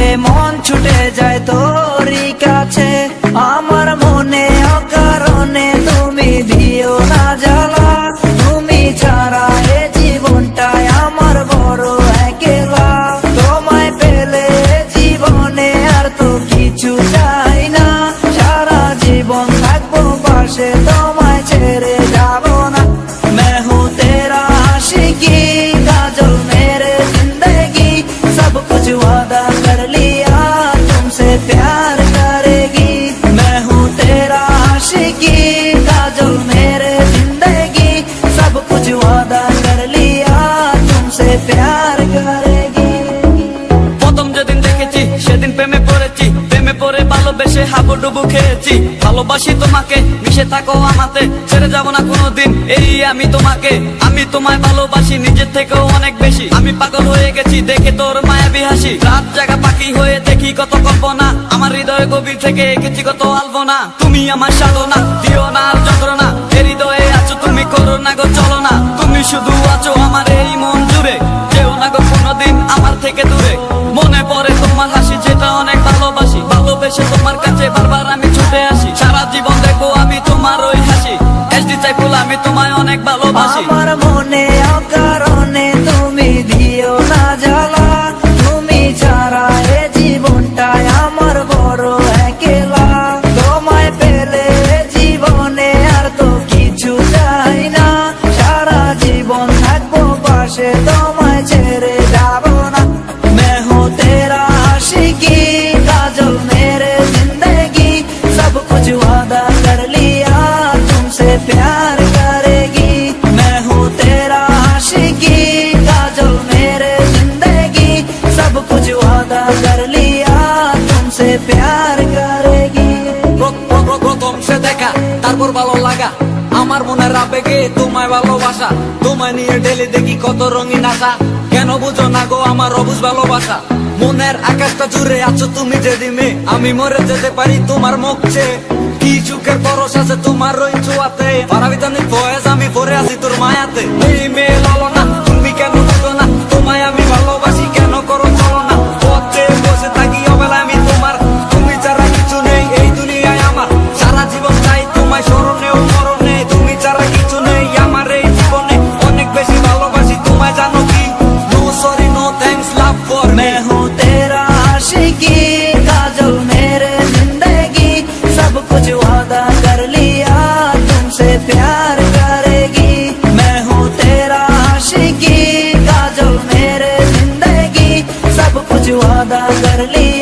দেখলে মন ছুটে যায় তোরই কাছে। আমার মনে অকারণে তুমি দিও না জ্বালা, তুমি ছাড়া এ জীবনটাই আমার বড় একলা। তোমায় পেলে জীবনে আর তো কিছু চাই না, সারা জীবন থাকবো পাশে, তোমায় ছেড়ে যাবো না। मैं हूँ तेरा आशिकी काजल मेरे जिंदगी, सब कुछ वादा कर लिया तुमसे प्यार करेगी। मैं हूँ तेरा आशिकी काजल मेरे जिंदगी, सब कुछ वादा कर लिया तुमसे प्यार करेगी। প্রথম যেদিন দেখেছি সেদিন প্রেমে পড়েছি, প্রেমে পড়ে ভালোবেসে হাবুডুবু খেয়েছি। ভালোবাসি তোমাকে, মিশে থাকো আমাতে, ছেড়ে যাব না কোনোদিন এই আমি তোমাকে। আমি তোমায় ভালোবাসি নিজের থেকেও অনেক বেশি, আমি পাগল হয়ে গেছি দেখে তোর মায়াবী হাসি। রাত জাগা পাখি হয়ে দেখি কত কল্পনা, আমার হৃদয় গভীর থেকে এঁকেছি কত আলপনা। তুমি আমার সাধনা, দিও না আর যন্ত্রণা, এ হৃদয়ে আছো তুমি, করো না গো চলো না। তুমি শুধু আছো আমার এই মন জুড়ে, যেও না গো কোনোদিন আমার থেকে দূরে। মনে পড়ে তোমার হাসি যেটা অনেক ভালোবাসি, ভালোবেসে তোমার কাছে বারবার আমি ছুটে আসি। সারা জীবন দেখো আমি তোমার ওই হাসি, এসডি চাইফুল আমি তোমায় অনেক ভালোবাসি। আমার মনে অকারণে তুমি দিও না জ্বালা, তুমি ছাড়া এ জীবনটাই আমার বড় একলা। তোমায় পেলে জীবনে আর তো কিছু চাই না, সারা জীবন থাকবো পাশে, তোমায় ছেড়ে যাবো না। मैं हूँ तेरा आशिकी काजल मेरे जिंदगी, सब कुछ वादा कर लिया तुमसे प्यार करेगी। मैं हूँ तेरा आशिकी काजल मेरे जिंदगी, सब कुछ वादा कर लिया तुमसे प्यार करेगी। প্রথম সে দেখা তারপর ভালো লাগা, আমার মনের আবেগে তোমায় ভালোবাসা। তোমায় নিয়ে ডেলি দেখি কত রঙিন আশা, কেন বুঝো না গো আমার অবুঝ ভালোবাসা। মনের আকাশটা জুড়ে আছো তুমি যেদিনে, আমি মরে যেতে পারি তোমার মুখ চেয়ে। কি চুকের পরশ আছে তোমার ওই ছোঁয়াতে, পারাবিতানি ফয়েজ আমি পরে আছি তোর মায়াতে। এই মেয়ে লালো না, তুমি কেন বুঝো না, তোমায় আমি ভালোবাসি কেন করো চলো না। পথে বসে থাকি অবেলা আমি তোমার, তুমি ছাড়া কিছু নেই এই দুনিয়ায় আমার। সারা জীবন চাই তোমায় স্মরণে ও মরণে, তুমি ছাড়া কিছু নেই আমার এই জীবনে। অনেক বেশি ভালোবাসি তোমায় জানো কি, no sorry no thanks love for me. मैं हूँ तेरा आशिकी काजल मेरे जिंदगी, सब कुछ वादा कर लिया तुमसे प्यार करेगी। मैं हूँ तेरा आशिकी काजल मेरे जिंदगी, सब कुछ वादा कर लिया